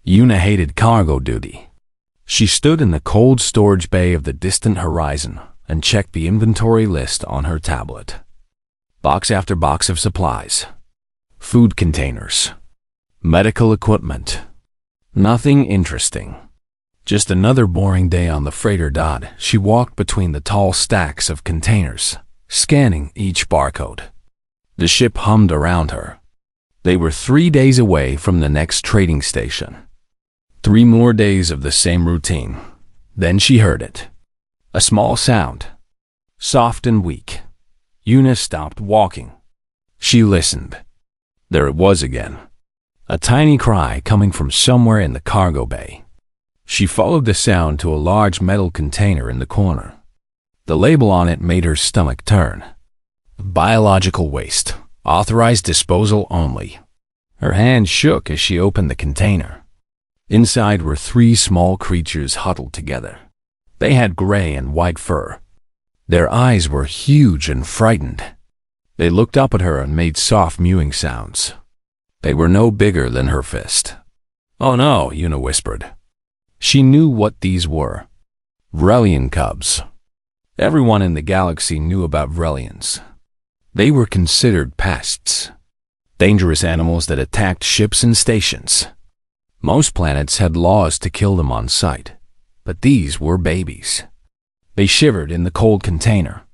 Yuna hated cargo duty. She stood in the cold storage bay of the distant horizon and checked the inventory list on her tablet. Box after box of supplies. Food containers. Medical equipment. Nothing interesting. Just another boring day on the freighter. She walked between the tall stacks of containers, scanning each barcode. The ship hummed around her. They were 3 days away from the next trading station. 3 more days of the same routine. Then she heard it. A small sound. Soft and weak. Yuna stopped walking. She listened. There it was again. A tiny cry coming from somewhere in the cargo bay. She followed the sound to a large metal container in the corner. The label on it made her stomach turn. Biological waste. Authorized disposal only. Her hand shook as she opened the container. Inside were 3 small creatures huddled together. They had gray and white fur. Their eyes were huge and frightened. They looked up at her and made soft mewing sounds. They were no bigger than her fist. "Oh no," Yuna whispered. She knew what these were. Vrelian cubs. Everyone in the galaxy knew about Vrelians. They were considered pests. Dangerous animals that attacked ships and stations. Most planets had laws to kill them on sight, but these were babies. They shivered in the cold container.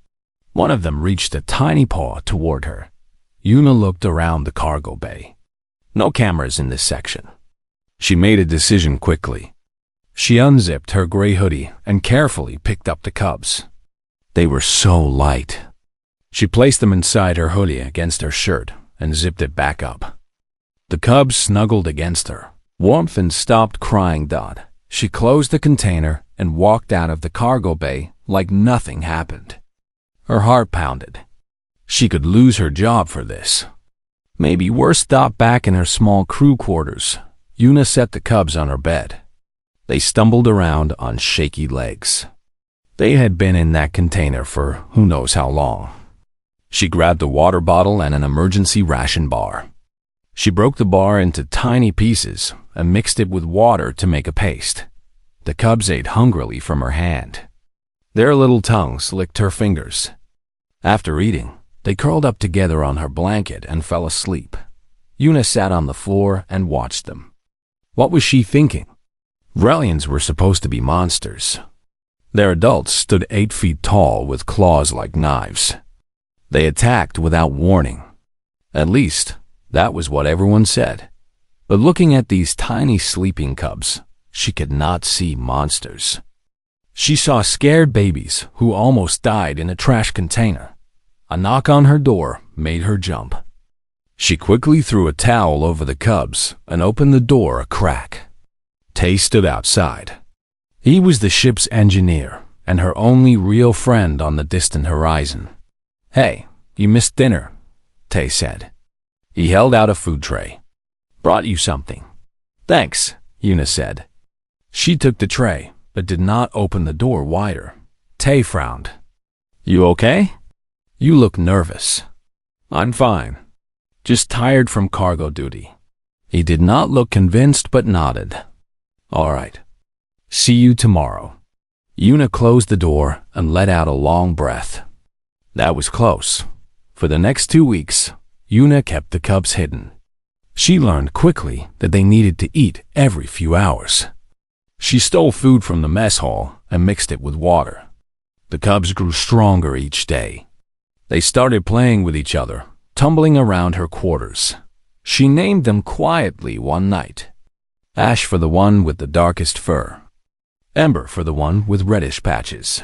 One of them reached a tiny paw toward her. Yuna looked around the cargo bay. No cameras in this section. She made a decision quickly. She unzipped her gray hoodie and carefully picked up the cubs. They were so light. She placed them inside her hoodie against her shirt and zipped it back up. The cubs snuggled against her. Warmth and stopped crying. She closed the container and walked out of the cargo bay like nothing happened. Her heart pounded. She could lose her job for this. Maybe worse. Back in her small crew quarters, Yuna set the cubs on her bed. They stumbled around on shaky legs. They had been in that container for who knows how long. She grabbed a water bottle and an emergency ration bar. She broke the bar into tiny pieces and mixed it with water to make a paste. The cubs ate hungrily from her hand. Their little tongues licked her fingers. After eating, they curled up together on her blanket and fell asleep. Yuna sat on the floor and watched them. What was she thinking? Vrelians were supposed to be monsters. Their adults stood 8 feet tall with claws like knives. They attacked without warning. At least, that was what everyone said. But looking at these tiny sleeping cubs, she could not see monsters. She saw scared babies who almost died in a trash container. A knock on her door made her jump. She quickly threw a towel over the cubs and opened the door a crack. Tay stood outside. He was the ship's engineer and her only real friend on the distant horizon. "Hey, you missed dinner," Tay said. He held out a food tray. "Brought you something." "Thanks," Yuna said. She took the tray, but did not open the door wider. Tay frowned. "You okay? You look nervous." "I'm fine. Just tired from cargo duty." He did not look convinced but nodded. "All right. See you tomorrow." Yuna closed the door and let out a long breath. That was close. For the next 2 weeks, Yuna kept the cubs hidden. She learned quickly that they needed to eat every few hours. She stole food from the mess hall and mixed it with water. The cubs grew stronger each day. They started playing with each other, tumbling around her quarters. She named them quietly one night. Ash for the one with the darkest fur. Ember for the one with reddish patches.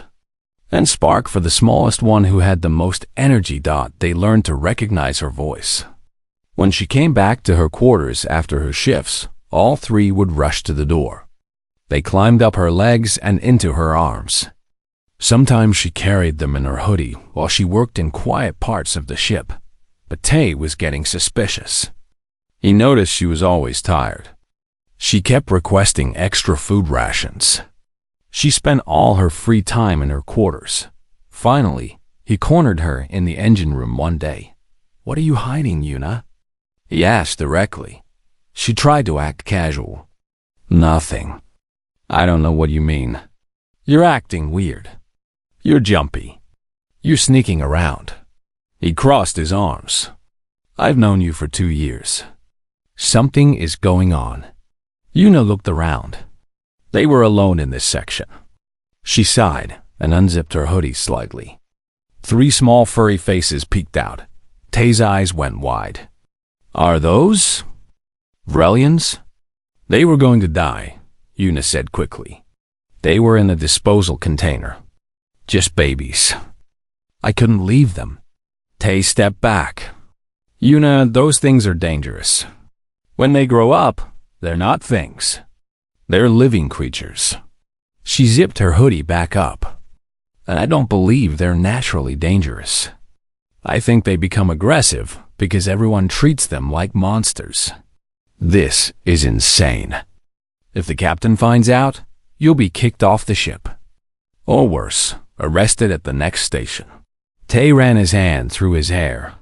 And Spark for the smallest one who had the most energy. They learned to recognize her voice. When she came back to her quarters after her shifts, all 3 would rush to the door. They climbed up her legs and into her arms. Sometimes she carried them in her hoodie while she worked in quiet parts of the ship. But Tay was getting suspicious. He noticed she was always tired. She kept requesting extra food rations. She spent all her free time in her quarters. Finally, he cornered her in the engine room one day. "What are you hiding, Yuna?" he asked directly. She tried to act casual. Nothing. I don't know what you mean. You're acting weird. You're jumpy. You're sneaking around. He crossed his arms. I've known you for 2 years. Something is going on. Yuna looked around. They were alone in this section. She sighed and unzipped her hoodie slightly. 3 small furry faces peeked out. Tay's eyes went wide. Are those Vrelians? They were going to die, Yuna said quickly. They were in a disposal container. Just babies. I couldn't leave them. Tay stepped back. Yuna, those things are dangerous. When they grow up, they're not things. They're living creatures. She zipped her hoodie back up. And I don't believe they're naturally dangerous. I think they become aggressive because everyone treats them like monsters. This is insane. If the captain finds out, you'll be kicked off the ship. Or worse, arrested at the next station. Tay ran his hand through his hair.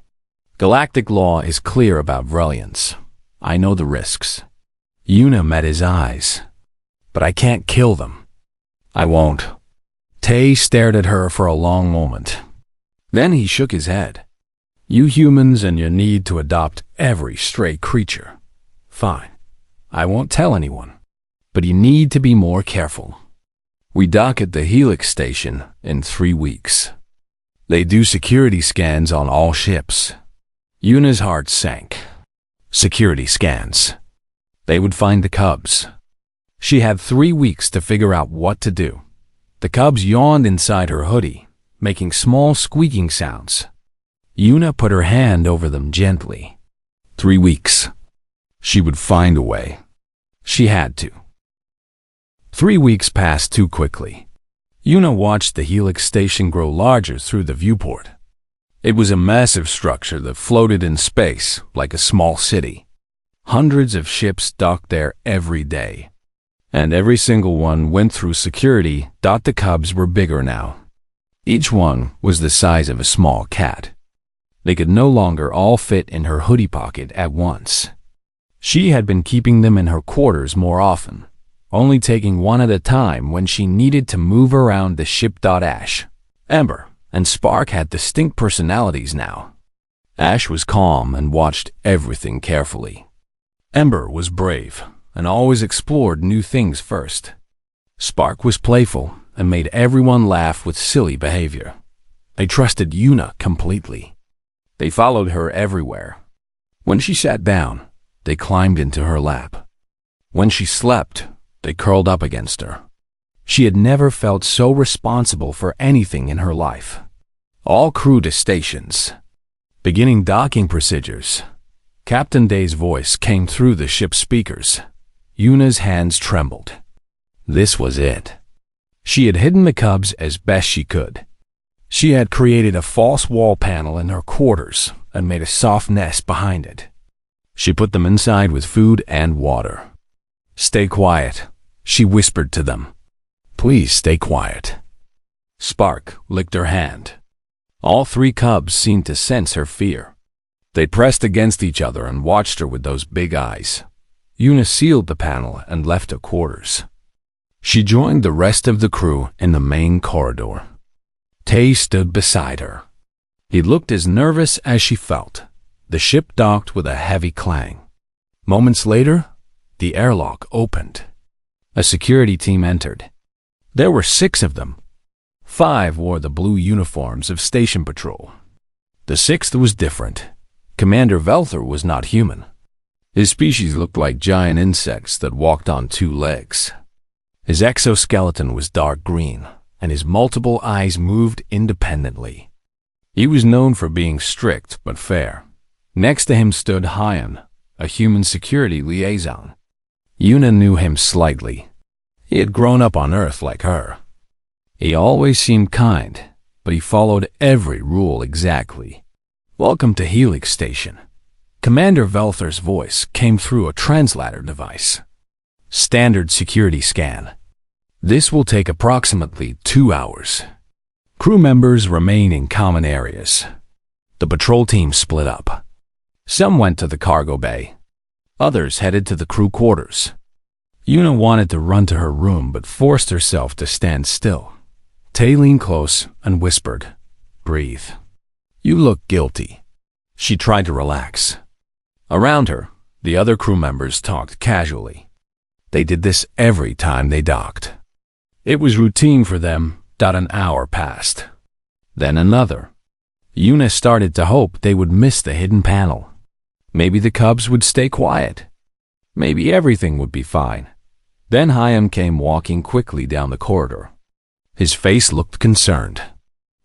Galactic law is clear about Vrelians. I know the risks. Yuna met his eyes. But I can't kill them. I won't. Tay stared at her for a long moment. Then he shook his head. You humans and your need to adopt every stray creature. Fine. I won't tell anyone. But you need to be more careful. We dock at the Helix station in 3 weeks. They do security scans on all ships. Yuna's heart sank. Security scans. They would find the cubs. She had 3 weeks to figure out what to do. The cubs yawned inside her hoodie, making small squeaking sounds. Yuna put her hand over them gently. 3 weeks. She would find a way. She had to. 3 weeks passed too quickly. Yuna watched the Helix station grow larger through the viewport. It was a massive structure that floated in space like a small city. Hundreds of ships docked there every day. And every single one went through security. The cubs were bigger now. Each one was the size of a small cat. They could no longer all fit in her hoodie pocket at once. She had been keeping them in her quarters more often, only taking one at a time when she needed to move around the ship. Ash, Ember, and Spark had distinct personalities now. Ash was calm and watched everything carefully. Ember was brave and always explored new things first. Spark was playful and made everyone laugh with silly behavior. They trusted Yuna completely. They followed her everywhere. When she sat down, they climbed into her lap. When she slept, they curled up against her. She had never felt so responsible for anything in her life. All crew to stations. Beginning docking procedures. Captain Day's voice came through the ship's speakers. Yuna's hands trembled. This was it. She had hidden the cubs as best she could. She had created a false wall panel in her quarters and made a soft nest behind it. She put them inside with food and water. Stay quiet, she whispered to them. Please stay quiet. Spark licked her hand. All 3 cubs seemed to sense her fear. They pressed against each other and watched her with those big eyes. Yuna sealed the panel and left her quarters. She joined the rest of the crew in the main corridor. Tay stood beside her. He looked as nervous as she felt. The ship docked with a heavy clang. Moments later, the airlock opened. A security team entered. There were 6 of them. 5 wore the blue uniforms of station patrol. The 6th was different. Commander Velther was not human. His species looked like giant insects that walked on 2 legs. His exoskeleton was dark green, and his multiple eyes moved independently. He was known for being strict but fair. Next to him stood Hyan, a human security liaison. Yuna knew him slightly. He had grown up on Earth like her. He always seemed kind, but he followed every rule exactly. Welcome to Helix Station. Commander Velther's voice came through a translator device. Standard security scan. This will take approximately 2 hours. Crew members remain in common areas. The patrol team split up. Some went to the cargo bay. Others headed to the crew quarters. Yuna wanted to run to her room but forced herself to stand still. Tay leaned close and whispered, "Breathe. You look guilty." She tried to relax. Around her, the other crew members talked casually. They did this every time they docked. It was routine for them. An hour passed. Then another. Yuna started to hope they would miss the hidden panel. Maybe the cubs would stay quiet. Maybe everything would be fine. Then Hyam came walking quickly down the corridor. His face looked concerned.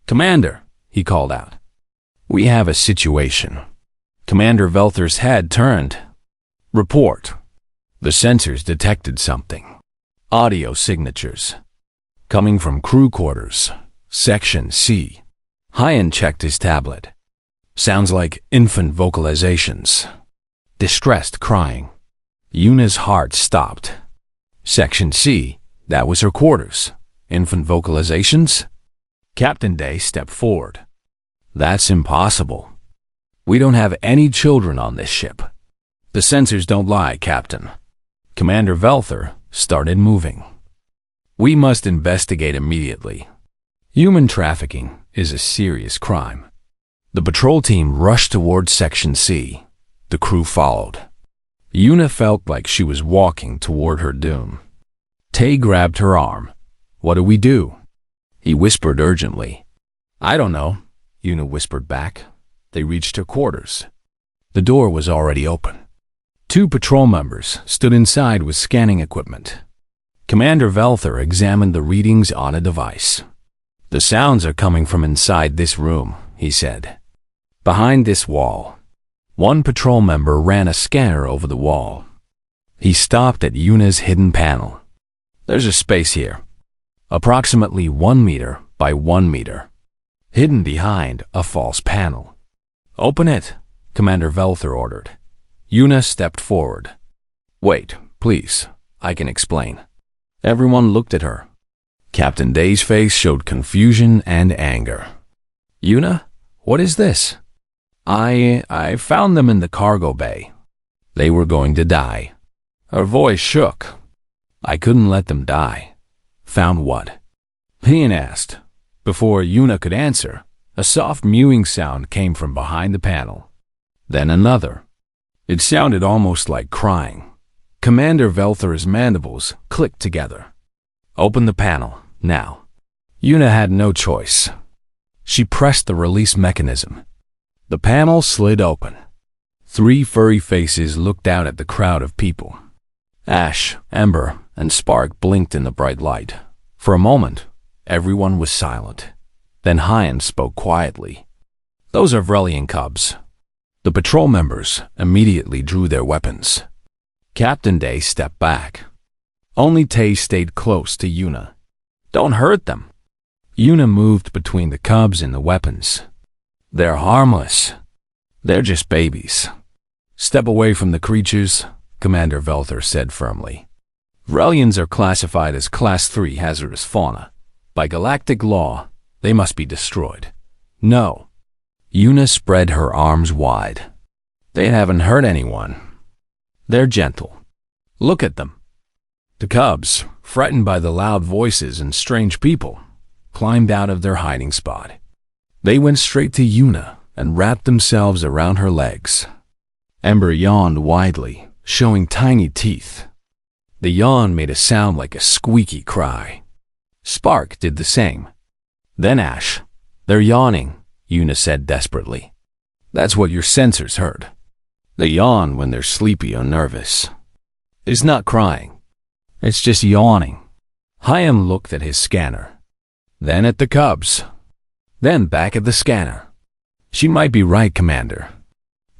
"Commander," he called out. "We have a situation." Commander Velther's head turned. "Report." The sensors detected something. Audio signatures. Coming from crew quarters, Section C. Hyan checked his tablet. Sounds like infant vocalizations. Distressed crying. Yuna's heart stopped. Section C, that was her quarters. Infant vocalizations? Captain Day stepped forward. "That's impossible. We don't have any children on this ship." "The sensors don't lie, Captain." Commander Velther started moving. "We must investigate immediately. Human trafficking is a serious crime." The patrol team rushed towards Section C. The crew followed. Yuna felt like she was walking toward her doom. Tay grabbed her arm. "What do we do?" He whispered urgently. "I don't know," Yuna whispered back. They reached her quarters. The door was already open. 2 patrol members stood inside with scanning equipment. Commander Velther examined the readings on a device. "The sounds are coming from inside this room," he said. "Behind this wall." One patrol member ran a scanner over the wall. He stopped at Yuna's hidden panel. "There's a space here, approximately 1 meter by 1 meter, hidden behind a false panel." "Open it," Commander Velther ordered. Yuna stepped forward. "Wait, please, I can explain." Everyone looked at her. Captain Day's face showed confusion and anger. "Yuna, what is this?" I found them in the cargo bay. They were going to die." Her voice shook. "I couldn't let them die." "Found what?" Ian asked. Before Yuna could answer, a soft mewing sound came from behind the panel. Then another. It sounded almost like crying. Commander Velther's mandibles clicked together. "Open the panel, now." Yuna had no choice. She pressed the release mechanism. The panel slid open. 3 furry faces looked out at the crowd of people. Ash, Ember, and Spark blinked in the bright light. For a moment, everyone was silent. Then Hyan spoke quietly. "Those are Vrelian cubs." The patrol members immediately drew their weapons. Captain Day stepped back. Only Tay stayed close to Yuna. "Don't hurt them." Yuna moved between the cubs and the weapons. "They're harmless. They're just babies." "Step away from the creatures," Commander Velther said firmly. "Vrelians are classified as Class 3 hazardous fauna. By galactic law, they must be destroyed." "No." Yuna spread her arms wide. "They haven't hurt anyone. They're gentle. Look at them." The cubs, frightened by the loud voices and strange people, climbed out of their hiding spot. They went straight to Yuna and wrapped themselves around her legs. Ember yawned widely, showing tiny teeth. The yawn made a sound like a squeaky cry. Spark did the same. Then Ash. "They're yawning," Yuna said desperately. "That's what your sensors heard. They yawn when they're sleepy or nervous." "It's not crying. It's just yawning." Hyam looked at his scanner. Then at the cubs. Then back at the scanner. "She might be right, Commander.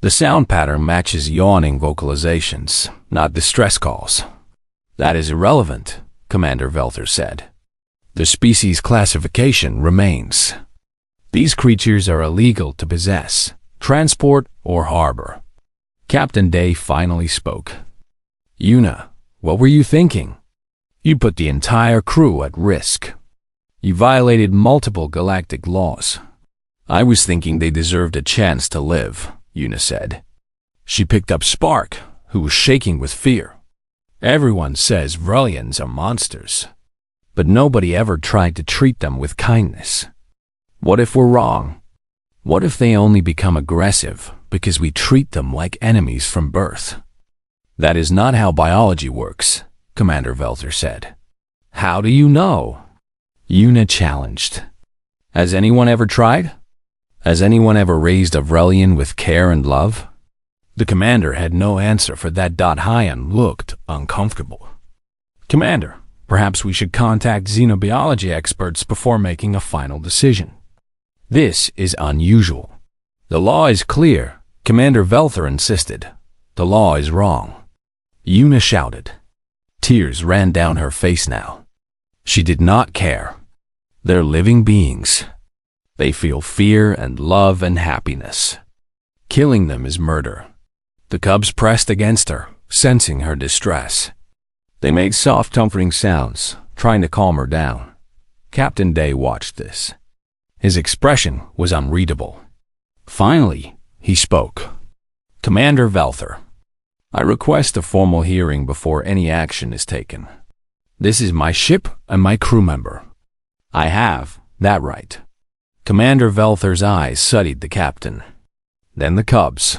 The sound pattern matches yawning vocalizations, not distress calls." "That is irrelevant," Commander Velther said. "The species classification remains. These creatures are illegal to possess, transport, or harbor." Captain Day finally spoke. "Yuna, what were you thinking? You put the entire crew at risk. You violated multiple galactic laws." "I was thinking they deserved a chance to live," Yuna said. She picked up Spark, who was shaking with fear. Everyone says Vrellians are monsters, but nobody ever tried to treat them with kindness. What if we're wrong? What if they only become aggressive because we treat them like enemies from birth? That is not how biology works, Commander Velther said. How do you know? Una challenged. Has anyone ever tried? Has anyone ever raised a Vrellian with care and love? The commander had no answer for that. Hyan looked uncomfortable. Commander, perhaps we should contact xenobiology experts before making a final decision. This is unusual. The law is clear, Commander Velther insisted. The law is wrong. Una shouted. Tears ran down her face now. She did not care. They're living beings. They feel fear and love and happiness. Killing them is murder. The cubs pressed against her, sensing her distress. They made soft, comforting sounds, trying to calm her down. Captain Day watched this. His expression was unreadable. Finally, he spoke. Commander Velther, I request a formal hearing before any action is taken. This is my ship and my crew member. I have that right. Commander Velther's eyes studied the captain. Then the cubs.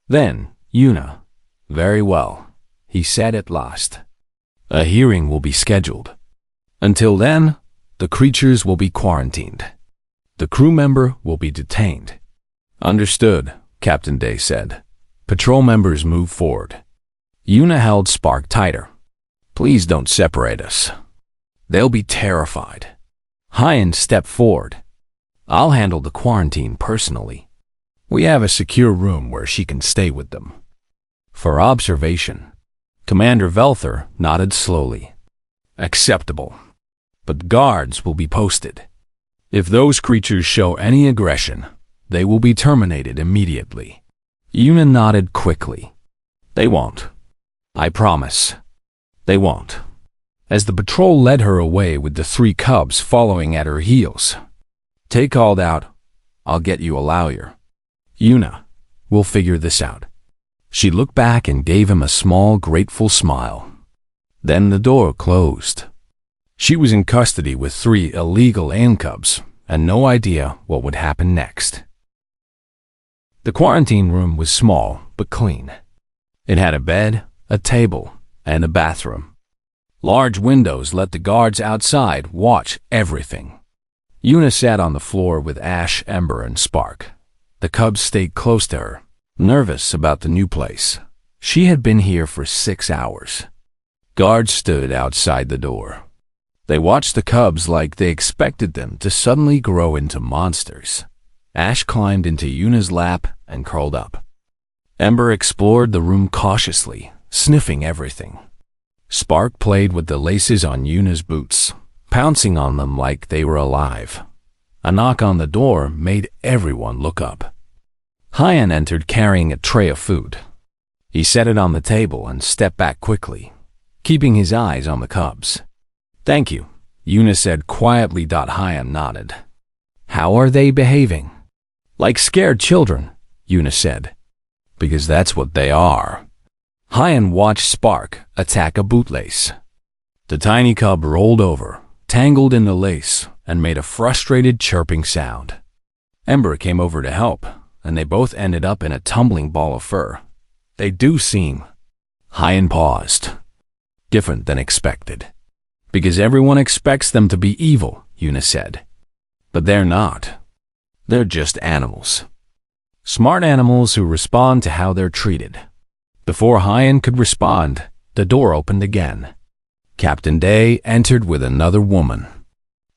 Then Una. Very well, he said at last. A hearing will be scheduled. Until then, the creatures will be quarantined. The crew member will be detained. Understood, Captain Day said. Patrol members move forward. Una held Spark tighter. Please don't separate us. They'll be terrified. Hyan stepped forward. I'll handle the quarantine personally. We have a secure room where she can stay with them. For observation. Commander Velther nodded slowly. Acceptable. But guards will be posted. If those creatures show any aggression, they will be terminated immediately. Una nodded quickly. They won't. I promise. They won't. As the patrol led her away with the 3 cubs following at her heels. Tay called out, I'll get you a lawyer. Una, we'll figure this out. She looked back and gave him a small, grateful smile. Then the door closed. She was in custody with 3 illegal AIM cubs and no idea what would happen next. The quarantine room was small but clean. It had a bed, a table, and a bathroom. Large windows let the guards outside watch everything. Una sat on the floor with Ash, Ember, and Spark. The cubs stayed close to her, nervous about the new place. She had been here for 6 hours. Guards stood outside the door. They watched the cubs like they expected them to suddenly grow into monsters. Ash climbed into Una's lap and curled up. Ember explored the room cautiously, sniffing everything. Spark played with the laces on Una's boots, pouncing on them like they were alive. A knock on the door made everyone look up. Hyan entered carrying a tray of food. He set it on the table and stepped back quickly, keeping his eyes on the cubs. Thank you, Una said quietly. Hyan nodded. How are they behaving? Like scared children, Una said. Because that's what they are. Hyan watched Spark attack a bootlace. The tiny cub rolled over, tangled in the lace, and made a frustrated chirping sound. Ember came over to help, and they both ended up in a tumbling ball of fur. They do seem... Hyan paused. Different than expected. Because everyone expects them to be evil, Una said. But they're not. They're just animals. Smart animals who respond to how they're treated. Before Hyan could respond, the door opened again. Captain Day entered with another woman.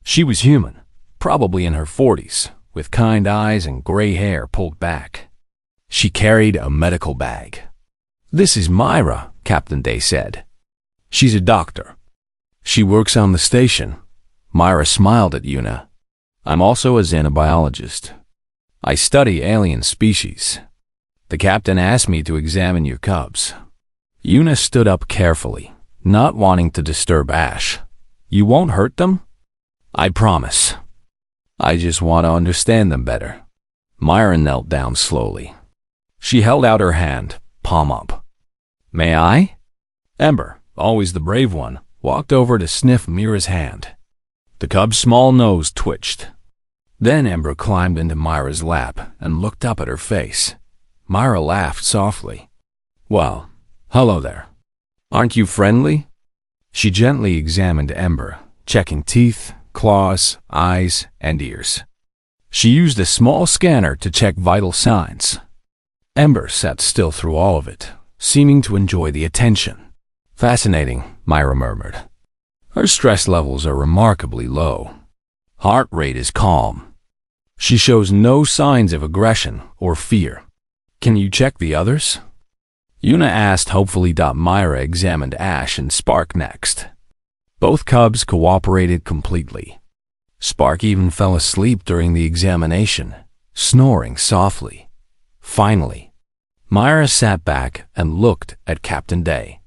She was human, probably in her 40s, with kind eyes and gray hair pulled back. She carried a medical bag. This is Myra, Captain Day said. She's a doctor. She works on the station. Myra smiled at Una. I'm also a xenobiologist. I study alien species. The captain asked me to examine your cubs. Una stood up carefully, not wanting to disturb Ash. You won't hurt them? I promise. I just want to understand them better. Myra knelt down slowly. She held out her hand, palm up. May I? Ember, always the brave one, walked over to sniff Mira's hand. The cub's small nose twitched. Then Ember climbed into Myra's lap and looked up at her face. Myra laughed softly. "Well, hello there. Aren't you friendly?" She gently examined Ember, checking teeth, claws, eyes, and ears. She used a small scanner to check vital signs. Ember sat still through all of it, seeming to enjoy the attention. "Fascinating," Myra murmured. "Her stress levels are remarkably low. Heart rate is calm. She shows no signs of aggression or fear. Can you check the others?" Yuna asked hopefully. Myra examined Ash and Spark next. Both cubs cooperated completely. Spark even fell asleep during the examination, snoring softly. Finally, Myra sat back and looked at Captain Day.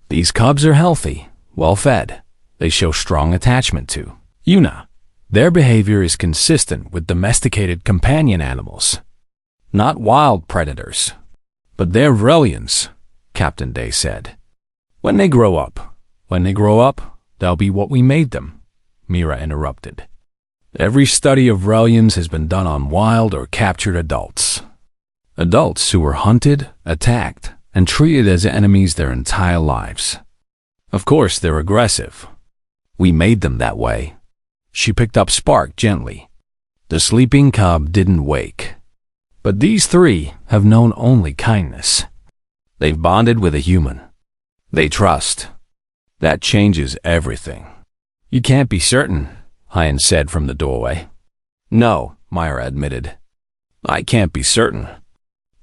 "These cubs are healthy, well-fed. They show strong attachment to Yuna. Their behavior is consistent with domesticated companion animals, not wild predators. But they're Vrelians," Captain Day said. When they grow up, they'll be what we made them," Mira interrupted. "Every study of Vrelians has been done on wild or captured adults. Adults who were hunted, attacked, and treated as enemies their entire lives. Of course, they're aggressive. We made them that way." She picked up Spark gently. The sleeping cub didn't wake. But these three have known only kindness. They've bonded with a human. They trust. That changes everything. "You can't be certain," Hyan said from the doorway. "No," Myra admitted. "I can't be certain.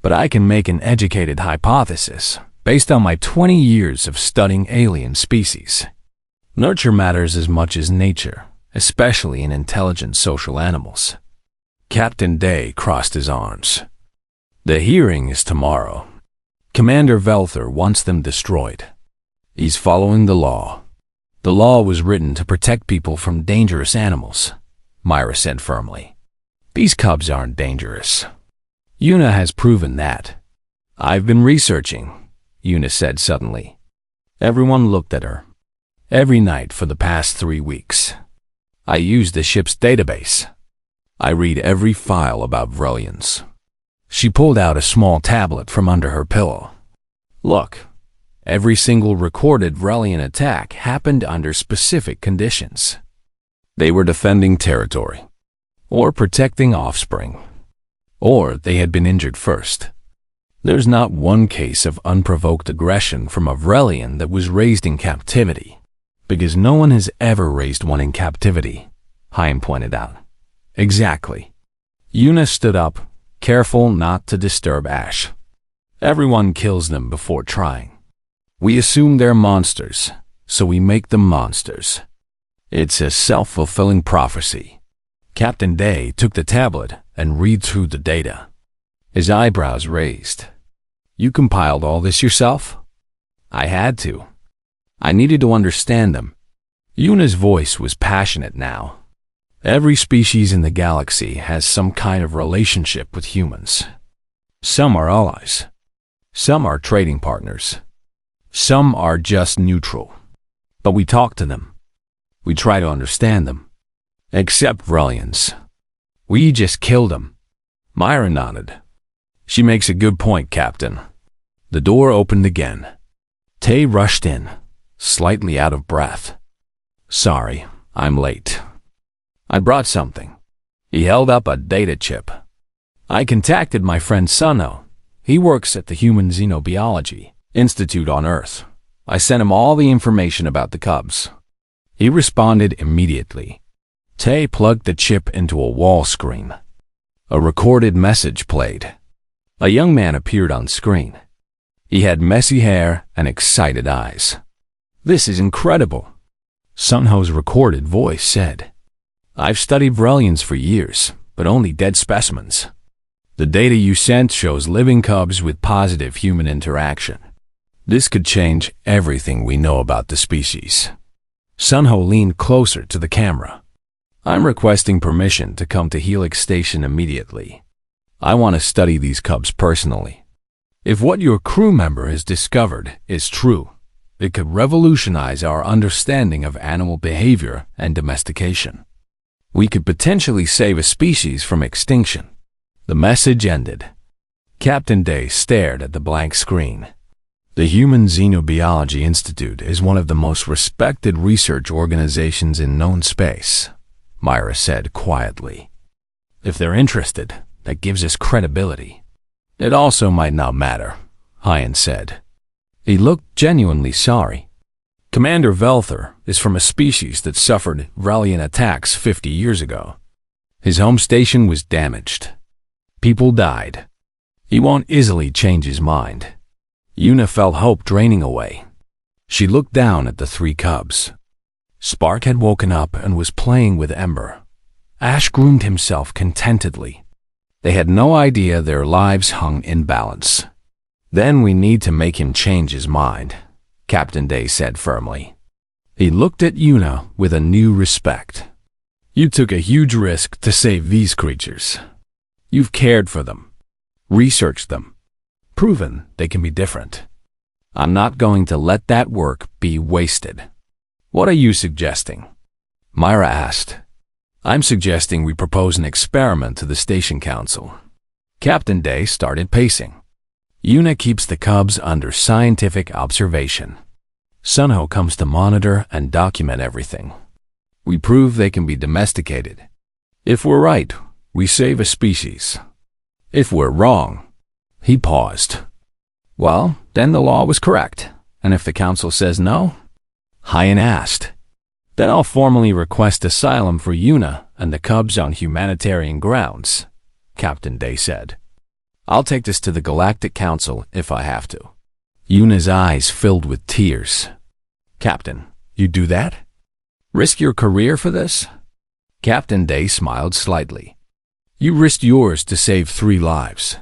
But I can make an educated hypothesis based on my 20 years of studying alien species. Nurture matters as much as nature, especially in intelligent social animals." Captain Day crossed his arms. "The hearing is tomorrow. Commander Velther wants them destroyed. He's following the law. The law was written to protect people from dangerous animals," Myra said firmly. "These cubs aren't dangerous. Yuna has proven that." "I've been researching," Yuna said suddenly. Everyone looked at her. "Every night for the past 3 weeks. I use the ship's database. I read every file about Vrelians." She pulled out a small tablet from under her pillow. "Look, every single recorded Vrelian attack happened under specific conditions. They were defending territory, or protecting offspring, or they had been injured first. There's not one case of unprovoked aggression from a Vrelian that was raised in captivity, because no one has ever raised one in captivity," Hyan pointed out. "Exactly." Yuna stood up, careful not to disturb Ash. "Everyone kills them before trying. We assume they're monsters, so we make them monsters. It's a self-fulfilling prophecy." Captain Day took the tablet and read through the data. His eyebrows raised. "You compiled all this yourself?" "I had to. I needed to understand them." Yuna's voice was passionate now. "Every species in the galaxy has some kind of relationship with humans. Some are allies. Some are trading partners. Some are just neutral. But we talk to them. We try to understand them. Except Vrelians. We just killed them." Myra nodded. "She makes a good point, Captain." The door opened again. Tay rushed in, slightly out of breath. "Sorry, I'm late. I brought something." He held up a data chip. "I contacted my friend Sunno. He works at the Human Xenobiology Institute on Earth. I sent him all the information about the cubs." He responded immediately. Tay plugged the chip into a wall screen. A recorded message played. A young man appeared on screen. He had messy hair and excited eyes. "This is incredible," Sunho's recorded voice said. "I've studied Vrelians for years, but only dead specimens. The data you sent shows living cubs with positive human interaction. This could change everything we know about the species." Sunho leaned closer to the camera. "I'm requesting permission to come to Helix Station immediately. I want to study these cubs personally. If what your crew member has discovered is true, It could revolutionize our understanding of animal behavior and domestication. We could potentially save a species from extinction. The message ended. Captain Day stared at the blank screen. The Human Xenobiology Institute is one of the most respected research organizations in known space, Myra said quietly. If they're interested, that gives us credibility. It also might not matter, Hyan said. He looked genuinely sorry. Commander Velther is from a species that suffered Vrelian attacks 50 years ago. His home station was damaged. People died. He won't easily change his mind. Yuna felt hope draining away. She looked down at the 3 cubs. Spark had woken up and was playing with Ember. Ash groomed himself contentedly. They had no idea their lives hung in balance. Then we need to make him change his mind, Captain Day said firmly. He looked at Yuna with a new respect. You took a huge risk to save these creatures. You've cared for them, researched them, proven they can be different. I'm not going to let that work be wasted. What are you suggesting? Myra asked. I'm suggesting we propose an experiment to the Station Council. Captain Day started pacing. Yuna keeps the cubs under scientific observation. Sunho comes to monitor and document everything. We prove they can be domesticated. If we're right, we save a species. If we're wrong, he paused. Well, then the law was correct. And if the council says no? Hyan asked. Then I'll formally request asylum for Yuna and the cubs on humanitarian grounds, Captain Day said. I'll take this to the Galactic Council if I have to. Yuna's eyes filled with tears. Captain, you do that? Risk your career for this? Captain Day smiled slightly. You risked yours to save 3 lives.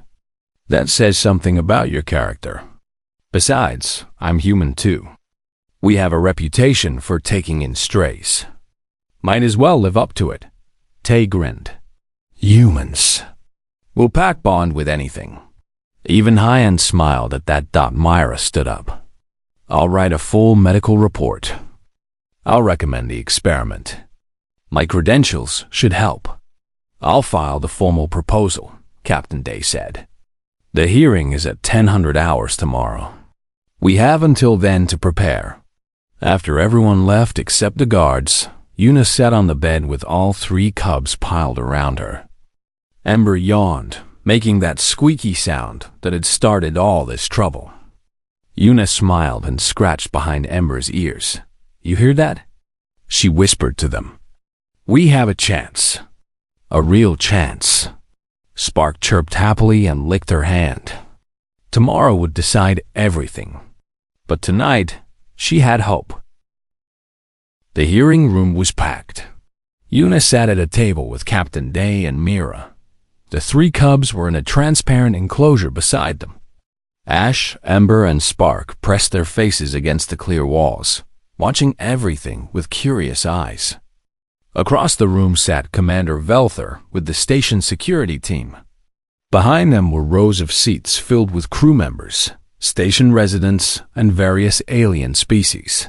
That says something about your character. Besides, I'm human too. We have a reputation for taking in strays. Might as well live up to it. Tay grinned. Humans. We'll pack bond with anything. Even Hyan smiled at that. Myra stood up. I'll write a full medical report. I'll recommend the experiment. My credentials should help. I'll file the formal proposal, Captain Day said. The hearing is at 1000 hours tomorrow. We have until then to prepare. After everyone left except the guards, Yuna sat on the bed with all 3 cubs piled around her. Ember yawned, making that squeaky sound that had started all this trouble. Yuna smiled and scratched behind Ember's ears. You hear that? She whispered to them. We have a chance. A real chance. Spark chirped happily and licked her hand. Tomorrow would decide everything. But tonight, she had hope. The hearing room was packed. Yuna sat at a table with Captain Day and Mira. The 3 cubs were in a transparent enclosure beside them. Ash, Ember, and Spark pressed their faces against the clear walls, watching everything with curious eyes. Across the room sat Commander Velther with the station security team. Behind them were rows of seats filled with crew members, station residents, and various alien species.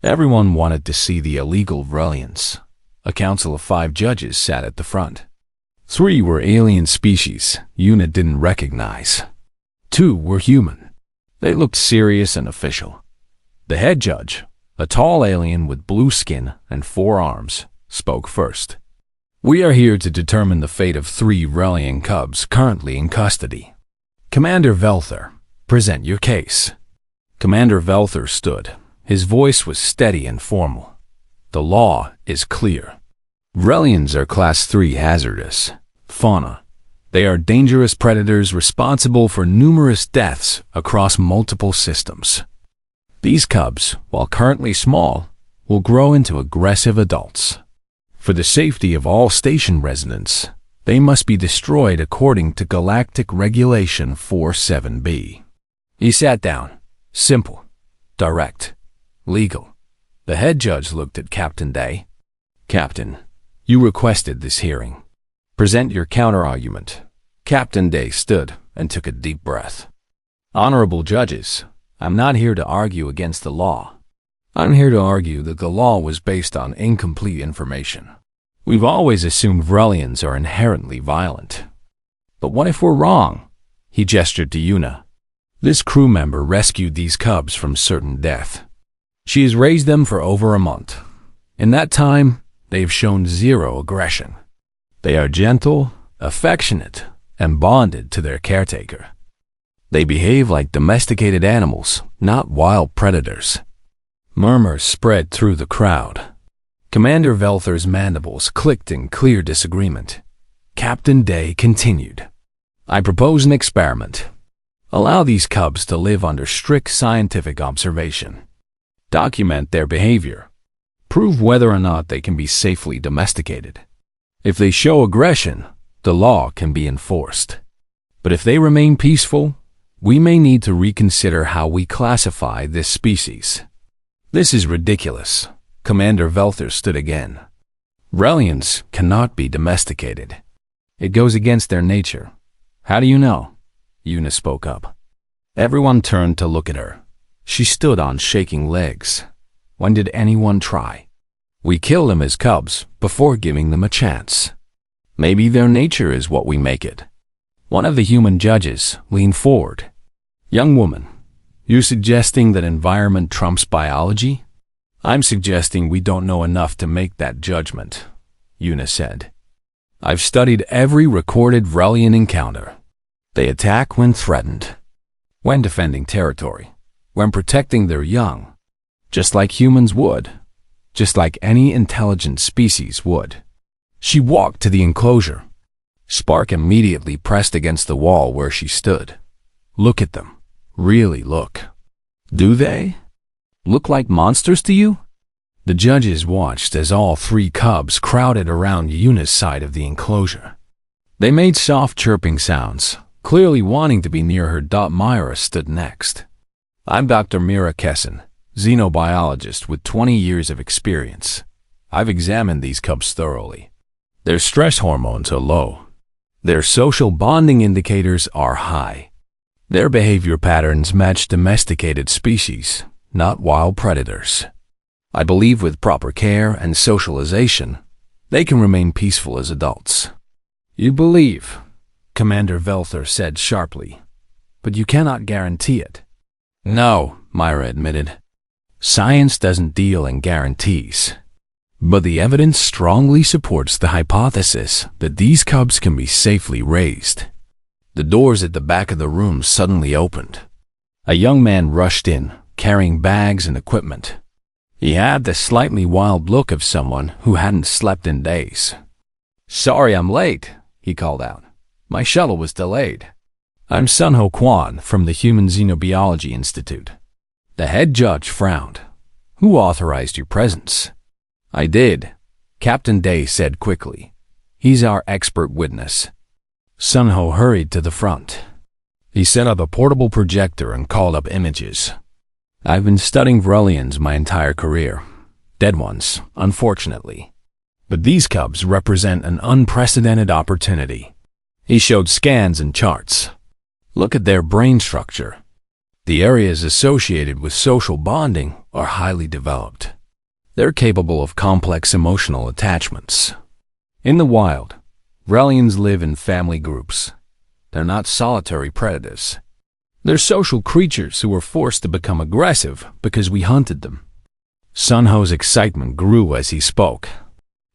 Everyone wanted to see the illegal Vrelians. A council of 5 judges sat at the front. 3 were alien species Yuna didn't recognize. 2 were human. They looked serious and official. The head judge, a tall alien with blue skin and 4 arms, spoke first. We are here to determine the fate of 3 Vrelian cubs currently in custody. Commander Velther, present your case. Commander Velther stood. His voice was steady and formal. The law is clear. Vrelians are Class 3 hazardous. Fauna. They are dangerous predators responsible for numerous deaths across multiple systems. These cubs, while currently small, will grow into aggressive adults. For the safety of all station residents, they must be destroyed according to Galactic Regulation 47B. He sat down. Simple, direct, legal. The head judge looked at Captain Day. Captain, you requested this hearing. Present your counter-argument. Captain Day stood and took a deep breath. Honorable judges, I'm not here to argue against the law. I'm here to argue that the law was based on incomplete information. We've always assumed Vrellians are inherently violent. But what if we're wrong? He gestured to Yuna. This crew member rescued these cubs from certain death. She has raised them for over a month. In that time, they have shown zero aggression. They are gentle, affectionate, and bonded to their caretaker. They behave like domesticated animals, not wild predators. Murmurs spread through the crowd. Commander Velther's mandibles clicked in clear disagreement. Captain Day continued. I propose an experiment. Allow these cubs to live under strict scientific observation. Document their behavior. Prove whether or not they can be safely domesticated. If they show aggression, the law can be enforced. But if they remain peaceful, we may need to reconsider how we classify this species. This is ridiculous. Commander Velther stood again. Vrellians cannot be domesticated. It goes against their nature. How do you know? Yuna spoke up. Everyone turned to look at her. She stood on shaking legs. When did anyone try? We kill them as cubs before giving them a chance. Maybe their nature is what we make it. One of the human judges leaned forward. Young woman, you're suggesting that environment trumps biology? I'm suggesting we don't know enough to make that judgment, Yuna said. I've studied every recorded Vrellian encounter. They attack when threatened, when defending territory, when protecting their young, just like humans would, just like any intelligent species would. She walked to the enclosure. Spark immediately pressed against the wall where she stood. Look at them. Really look. Do they look like monsters to you? The judges watched as all three cubs crowded around Yuna's side of the enclosure. They made soft chirping sounds, clearly wanting to be near her. Myra stood next. I'm Dr. Mira Kessin, xenobiologist with 20 years of experience. I've examined these cubs thoroughly. Their stress hormones are low. Their social bonding indicators are high. Their behavior patterns match domesticated species, not wild predators. I believe with proper care and socialization, they can remain peaceful as adults. You believe, Commander Velther said sharply, but you cannot guarantee it. No, Myra admitted. Science doesn't deal in guarantees. But the evidence strongly supports the hypothesis that these cubs can be safely raised. The doors at the back of the room suddenly opened. A young man rushed in, carrying bags and equipment. He had the slightly wild look of someone who hadn't slept in days. Sorry I'm late, he called out. My shuttle was delayed. I'm Sunho Kwan from the Human Xenobiology Institute. The head judge frowned. Who authorized your presence? I did, Captain Day said quickly. He's our expert witness. Sunho hurried to the front. He set up a portable projector and called up images. I've been studying Vrellians my entire career. Dead ones, unfortunately. But these cubs represent an unprecedented opportunity. He showed scans and charts. Look at their brain structure. The areas associated with social bonding are highly developed. They're capable of complex emotional attachments. In the wild, Vrellians live in family groups. They're not solitary predators. They're social creatures who were forced to become aggressive because we hunted them. Sunho's excitement grew as he spoke.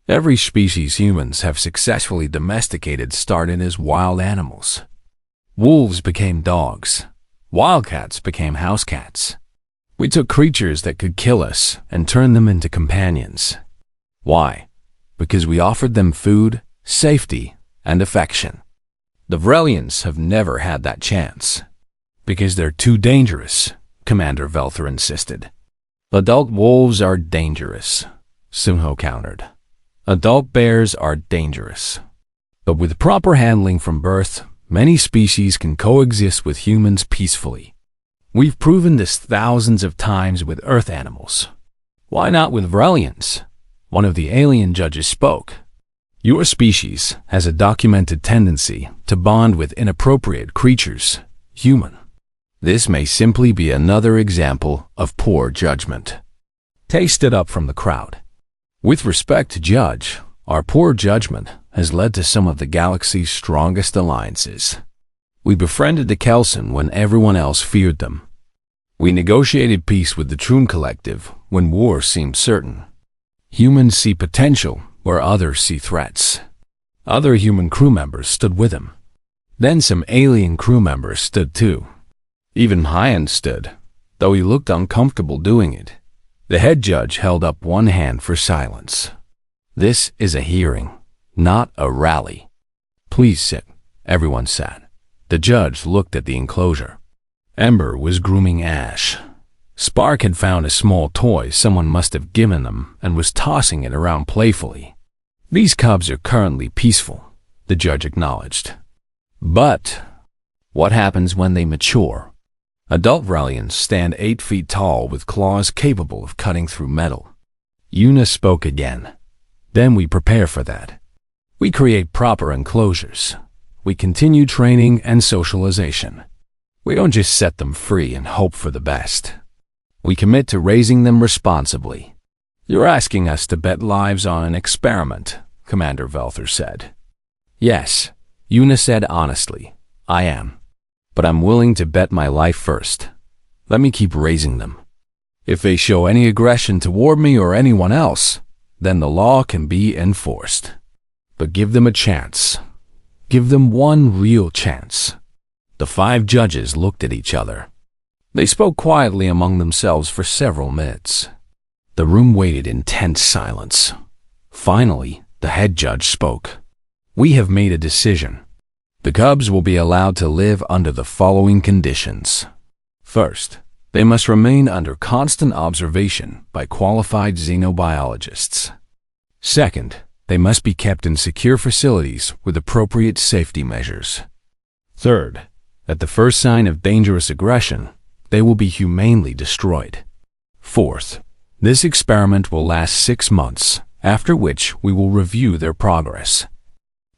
Every species humans have successfully domesticated started as wild animals. Wolves became dogs. Wildcats became house cats. We took creatures that could kill us and turned them into companions. Why? Because we offered them food, safety, and affection. The Vrellians have never had that chance. Because they're too dangerous, Commander Velther insisted. Adult wolves are dangerous, Sunho countered. Adult bears are dangerous. But with proper handling from birth, many species can coexist with humans peacefully. We've proven this thousands of times with Earth animals. Why not with Vrellians? One of the alien judges spoke. Your species has a documented tendency to bond with inappropriate creatures, human. This may simply be another example of poor judgment. Tay stood up from the crowd. With respect to Judge, our poor judgment has led to some of the galaxy's strongest alliances. We befriended the Kelson when everyone else feared them. We negotiated peace with the Troon Collective when war seemed certain. Humans see potential where others see threats. Other human crew members stood with him. Then some alien crew members stood too. Even Hyan stood, though he looked uncomfortable doing it. The head judge held up one hand for silence. This is a hearing, not a rally. Please sit. Everyone sat. The judge looked at the enclosure. Ember was grooming Ash. Spark had found a small toy someone must have given them and was tossing it around playfully. These cubs are currently peaceful, the judge acknowledged. But what happens when they mature? Adult Rallians stand 8 feet tall with claws capable of cutting through metal. Yuna spoke again. Then we prepare for that. We create proper enclosures. We continue training and socialization. We don't just set them free and hope for the best. We commit to raising them responsibly. You're asking us to bet lives on an experiment, Commander Velther said. Yes, Yuna said honestly. I am. But I'm willing to bet my life first. Let me keep raising them. If they show any aggression toward me or anyone else, then the law can be enforced. But give them a chance. Give them one real chance. The 5 judges looked at each other. They spoke quietly among themselves for several minutes. The room waited in tense silence. Finally, the head judge spoke. We have made a decision. The cubs will be allowed to live under the following conditions. First, they must remain under constant observation by qualified xenobiologists. Second, they must be kept in secure facilities with appropriate safety measures. Third, at the first sign of dangerous aggression, they will be humanely destroyed. Fourth, this experiment will last 6 months, after which we will review their progress.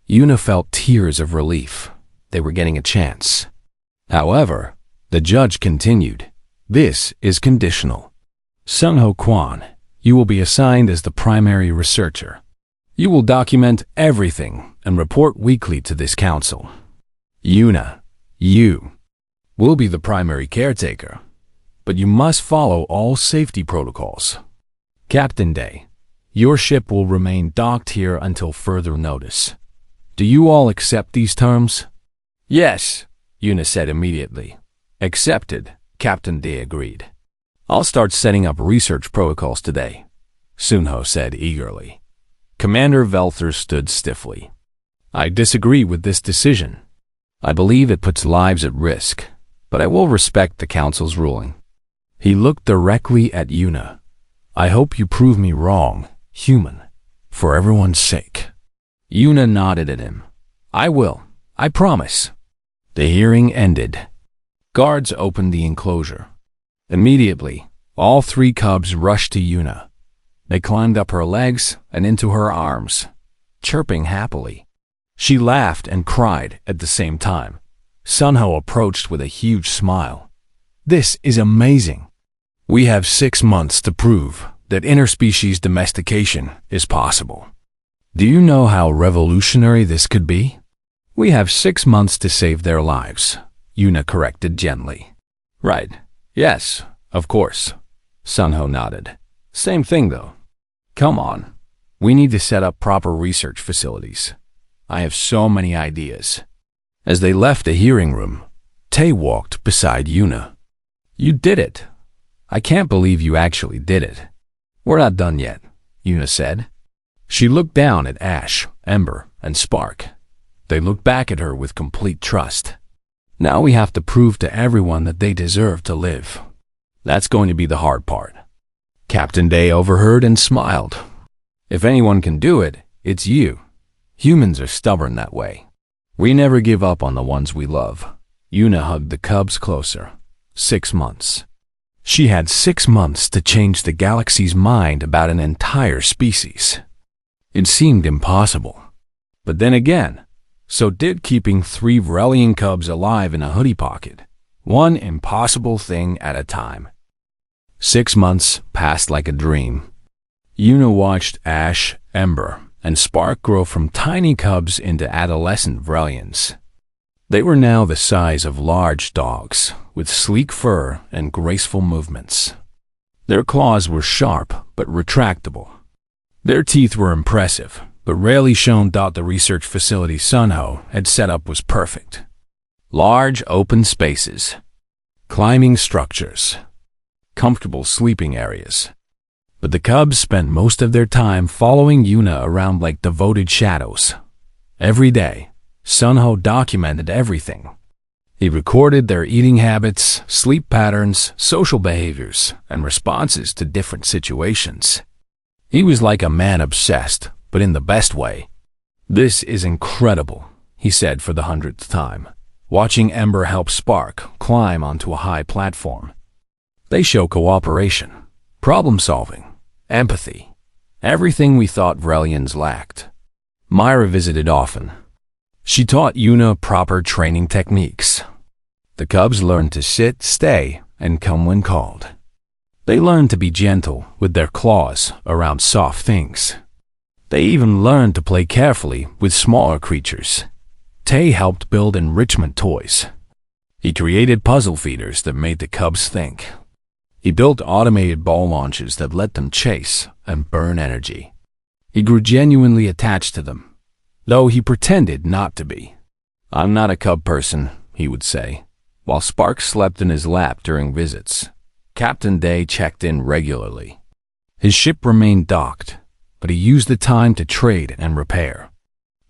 Yuna felt tears of relief. They were getting a chance. However, the judge continued, this is conditional. Sung-Ho Kwan, you will be assigned as the primary researcher. You will document everything and report weekly to this council. Yuna, you will be the primary caretaker, but you must follow all safety protocols. Captain Day, your ship will remain docked here until further notice. Do you all accept these terms? Yes, Yuna said immediately. Accepted, Captain Day agreed. I'll start setting up research protocols today, Sunho said eagerly. Commander Velther stood stiffly. I disagree with this decision. I believe it puts lives at risk, but I will respect the Council's ruling. He looked directly at Yuna. I hope you prove me wrong, human, for everyone's sake. Yuna nodded at him. I will. I promise. The hearing ended. Guards opened the enclosure. Immediately, all 3 cubs rushed to Yuna. They climbed up her legs and into her arms, chirping happily. She laughed and cried at the same time. Sunho approached with a huge smile. This is amazing. We have 6 months to prove that interspecies domestication is possible. Do you know how revolutionary this could be? We have 6 months to save their lives, Yuna corrected gently. Right. Yes, of course. Sunho nodded. Same thing, though. Come on. We need to set up proper research facilities. I have so many ideas. As they left the hearing room, Tay walked beside Yuna. You did it. I can't believe you actually did it. We're not done yet, Yuna said. She looked down at Ash, Ember, and Spark. They looked back at her with complete trust. Now we have to prove to everyone that they deserve to live. That's going to be the hard part. Captain Day overheard and smiled. If anyone can do it, it's you. Humans are stubborn that way. We never give up on the ones we love. Yuna hugged the cubs closer. 6 months. She had 6 months to change the galaxy's mind about an entire species. It seemed impossible. But then again, so did keeping 3 Vrelian cubs alive in a hoodie pocket, one impossible thing at a time. 6 months passed like a dream. Yuna watched Ash, Ember, and Spark grow from tiny cubs into adolescent Vrellians. They were now the size of large dogs, with sleek fur and graceful movements. Their claws were sharp but retractable. Their teeth were impressive, but rarely shown. The research facility Sunho had set up was perfect. Large open spaces, climbing structures, comfortable sleeping areas. But the cubs spent most of their time following Yuna around like devoted shadows. Every day, Sunho documented everything. He recorded their eating habits, sleep patterns, social behaviors, and responses to different situations. He was like a man obsessed, but in the best way. "This is incredible," he said for the 100th time, watching Ember help Spark climb onto a high platform. They show cooperation, problem-solving, empathy, everything we thought Vrellians lacked. Myra visited often. She taught Yuna proper training techniques. The cubs learned to sit, stay, and come when called. They learned to be gentle with their claws around soft things. They even learned to play carefully with smaller creatures. Tay helped build enrichment toys. He created puzzle feeders that made the cubs think. He built automated ball launchers that let them chase and burn energy. He grew genuinely attached to them, though he pretended not to be. "I'm not a cub person," he would say, while Spark slept in his lap during visits. Captain Day checked in regularly. His ship remained docked, but he used the time to trade and repair.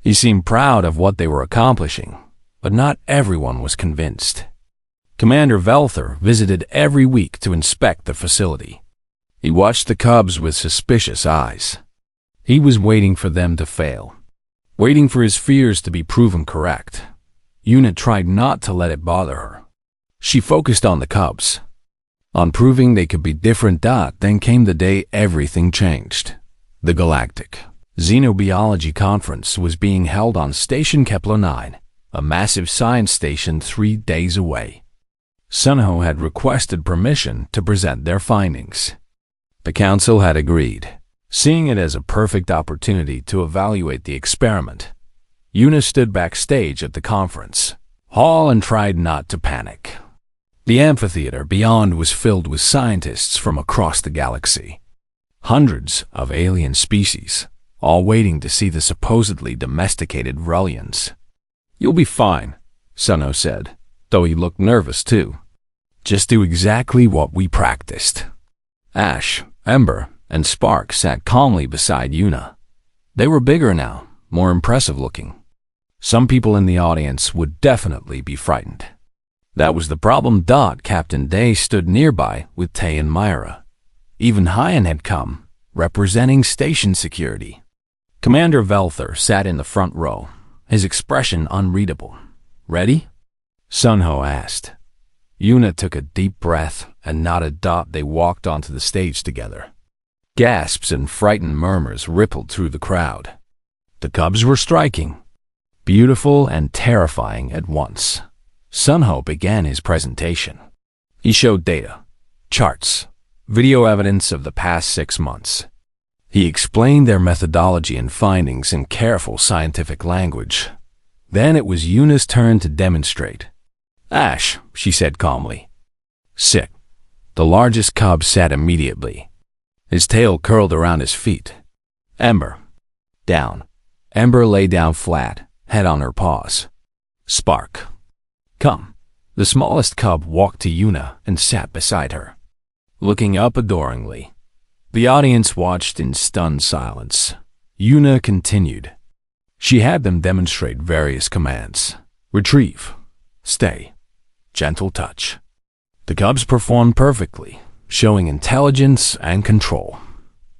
He seemed proud of what they were accomplishing, but not everyone was convinced. Commander Velther visited every week to inspect the facility. He watched the cubs with suspicious eyes. He was waiting for them to fail, waiting for his fears to be proven correct. Yuna tried not to let it bother her. She focused on the cubs, on proving they could be different. Then came the day everything changed. The Galactic Xenobiology Conference was being held on Station Kepler 9, a massive science station 3 days away. Sunho had requested permission to present their findings. The council had agreed, seeing it as a perfect opportunity to evaluate the experiment. Yuna stood backstage at the conference hall and tried not to panic. The amphitheater beyond was filled with scientists from across the galaxy. Hundreds of alien species, all waiting to see the supposedly domesticated Vrellians. "You'll be fine," Sunho said, though he looked nervous too. "Just do exactly what we practiced." Ash, Ember, and Spark sat calmly beside Yuna. They were bigger now, more impressive looking. Some people in the audience would definitely be frightened. That was the problem. Captain Day stood nearby with Tay and Myra. Even Hyan had come, representing station security. Commander Velther sat in the front row, his expression unreadable. "Ready?" Sunho asked. Yuna took a deep breath and nodded. They walked onto the stage together. Gasps and frightened murmurs rippled through the crowd. The cubs were striking, beautiful and terrifying at once. Sunho began his presentation. He showed data, charts, video evidence of the past 6 months. He explained their methodology and findings in careful scientific language. Then it was Yuna's turn to demonstrate. "Ash," she said calmly. "Sit." The largest cub sat immediately. His tail curled around his feet. "Ember." "Down." Ember lay down flat, head on her paws. "Spark." "Come." The smallest cub walked to Yuna and sat beside her, looking up adoringly. The audience watched in stunned silence. Yuna continued. She had them demonstrate various commands: retrieve, stay, gentle touch. The cubs performed perfectly, showing intelligence and control.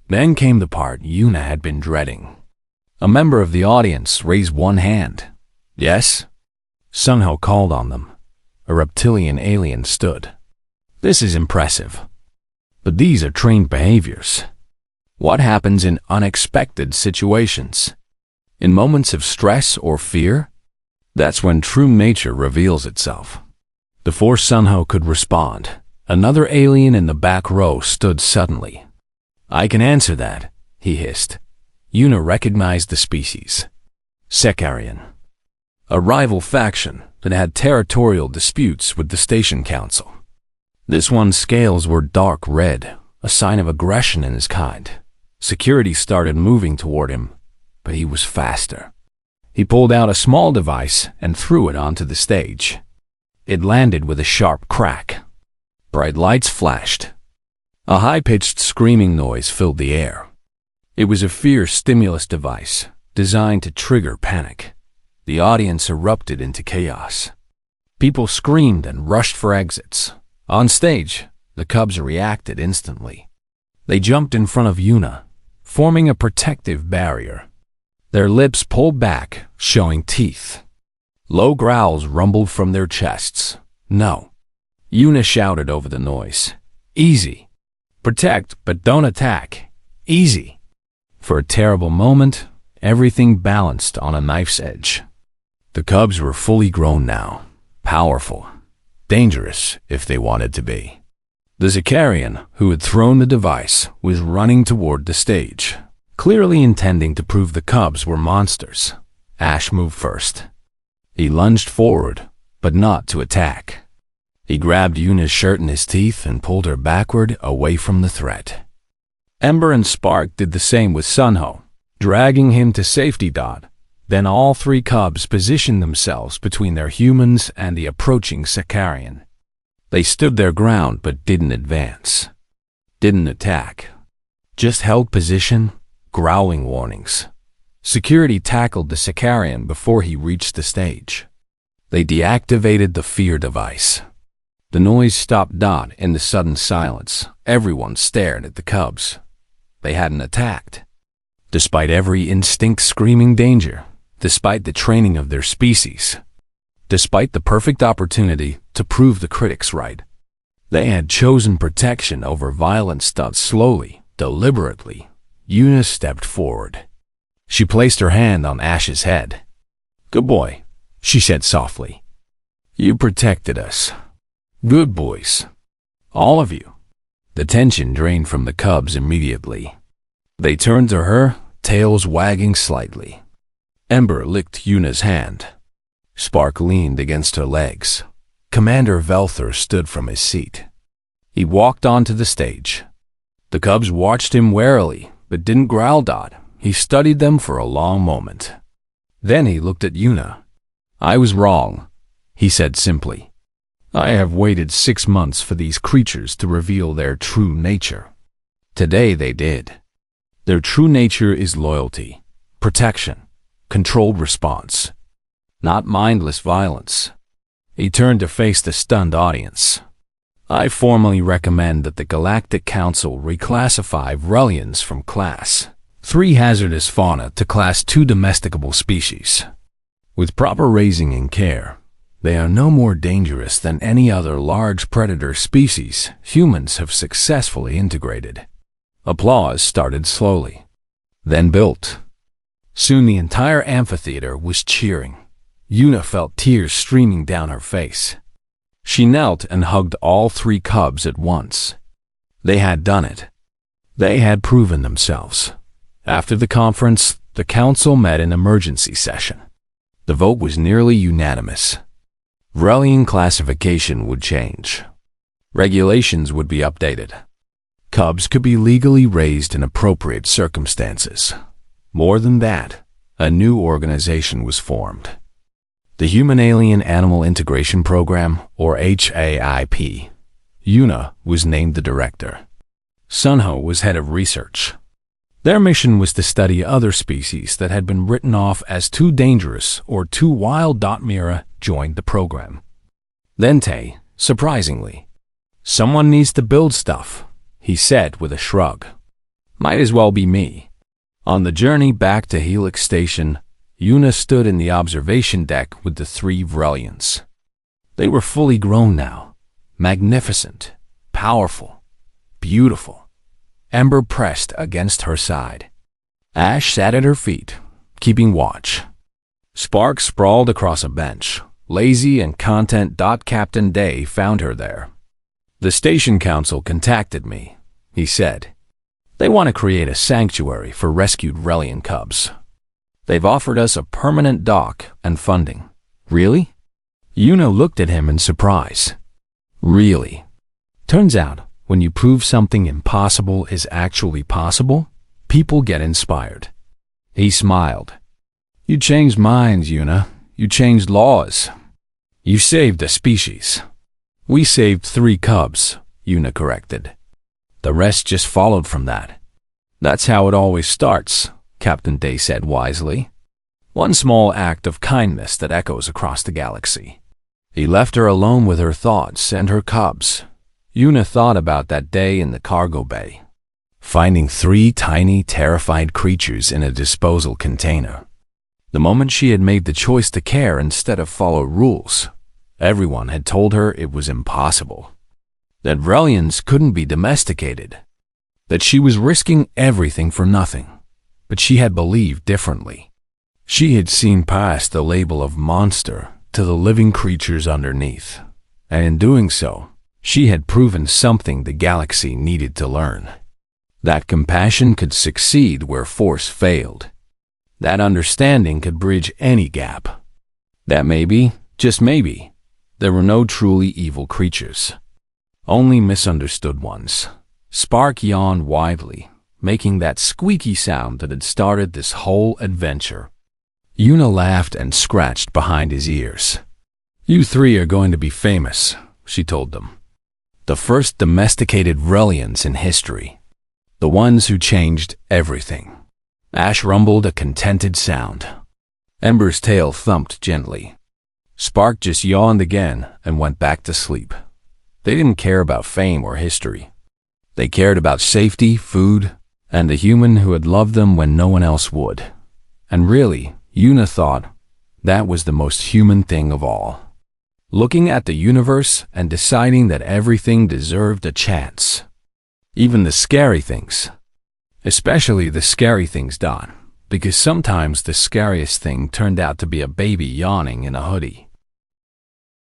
Then came the part Yuna had been dreading. A member of the audience raised one hand. "Yes?" Sunho called on them. A reptilian alien stood. "This is impressive. But these are trained behaviors. What happens in unexpected situations? In moments of stress or fear? That's when true nature reveals itself." Before Sunho could respond, another alien in the back row stood suddenly. "I can answer that," he hissed. Yuna recognized the species. Secarian. A rival faction that had territorial disputes with the station council. This one's scales were dark red, a sign of aggression in his kind. Security started moving toward him, but he was faster. He pulled out a small device and threw it onto the stage. It landed with a sharp crack. Bright lights flashed. A high-pitched screaming noise filled the air. It was a fear stimulus device designed to trigger panic. The audience erupted into chaos. People screamed and rushed for exits. On stage, the cubs reacted instantly. They jumped in front of Yuna, forming a protective barrier. Their lips pulled back, showing teeth. Low growls rumbled from their chests. "No." Yuna shouted over the noise. "Easy. Protect, but don't attack. Easy." For a terrible moment, everything balanced on a knife's edge. The cubs were fully grown now, powerful, dangerous if they wanted to be. The Zakarian, who had thrown the device, was running toward the stage, clearly intending to prove the cubs were monsters. Ash moved first. He lunged forward, but not to attack. He grabbed Yuna's shirt in his teeth and pulled her backward away from the threat. Ember and Spark did the same with Sunho, dragging him to safety. Then all three cubs positioned themselves between their humans and the approaching Sakarian. They stood their ground but didn't advance. Didn't attack. Just held position, growling warnings. Security tackled the Sakarian before he reached the stage. They deactivated the fear device. The noise stopped. In the sudden silence, everyone stared at the cubs. They hadn't attacked. Despite every instinct screaming danger, despite the training of their species, despite the perfect opportunity to prove the critics right, they had chosen protection over violence. Slowly, deliberately, Yuna stepped forward. She placed her hand on Ash's head. "Good boy," she said softly. "You protected us. Good boys. All of you." The tension drained from the cubs immediately. They turned to her, tails wagging slightly. Ember licked Yuna's hand. Spark leaned against her legs. Commander Velther stood from his seat. He walked onto the stage. The cubs watched him warily, but didn't growl. He studied them for a long moment. Then he looked at Yuna. "I was wrong," he said simply. "I have waited 6 months for these creatures to reveal their true nature. Today they did. Their true nature is loyalty, protection, controlled response, not mindless violence." He turned to face the stunned audience. "I formally recommend that the Galactic Council reclassify Vrellians from Class 3 hazardous fauna to Class 2 domesticable species. With proper raising and care, they are no more dangerous than any other large predator species humans have successfully integrated." Applause started slowly, then built. Soon the entire amphitheater was cheering. Yuna felt tears streaming down her face. She knelt and hugged all three cubs at once. They had done it. They had proven themselves. After the conference, the council met in emergency session. The vote was nearly unanimous. Vrellian classification would change. Regulations would be updated. Cubs could be legally raised in appropriate circumstances. More than that, a new organization was formed. The Human Alien Animal Integration Program, or HAIP. Yuna was named the director. Sunho was head of research. Their mission was to study other species that had been written off as too dangerous or too wild. Mira joined the program. Then Tay, surprisingly. "Someone needs to build stuff," he said with a shrug. "Might as well be me." On the journey back to Helix Station, Yuna stood in the observation deck with the 3 Vrellians. They were fully grown now, magnificent, powerful, beautiful. Ember pressed against her side. Ash sat at her feet, keeping watch. Spark sprawled across a bench, lazy and content. Captain Day found her there. The station council contacted me, he said. They want to create a sanctuary for rescued Relian cubs. They've offered us a permanent dock and funding. Really? Yuna looked at him in surprise. Really? Turns out, when you prove something impossible is actually possible, people get inspired. He smiled. You changed minds, Yuna. You changed laws. You saved a species. We saved 3 cubs, Yuna corrected. The rest just followed from that. That's how it always starts, Captain Day said wisely. One small act of kindness that echoes across the galaxy. He left her alone with her thoughts and her cubs. Yuna thought about that day in the cargo bay, finding 3 tiny, terrified creatures in a disposal container. The moment she had made the choice to care instead of follow rules, everyone had told her it was impossible. That Relians couldn't be domesticated. That she was risking everything for nothing. But she had believed differently. She had seen past the label of monster to the living creatures underneath. And in doing so, she had proven something the galaxy needed to learn. That compassion could succeed where force failed. That understanding could bridge any gap. That maybe, just maybe, there were no truly evil creatures. Only misunderstood ones. Spark yawned widely, making that squeaky sound that had started this whole adventure. Yuna laughed and scratched behind his ears. You 3 are going to be famous, she told them. The first domesticated Relians in history. The ones who changed everything. Ash rumbled a contented sound. Ember's tail thumped gently. Spark just yawned again and went back to sleep. They didn't care about fame or history. They cared about safety, food, and the human who had loved them when no one else would. And really, Yuna thought, that was the most human thing of all. Looking at the universe and deciding that everything deserved a chance. Even the scary things. Especially the scary things, because sometimes the scariest thing turned out to be a baby yawning in a hoodie.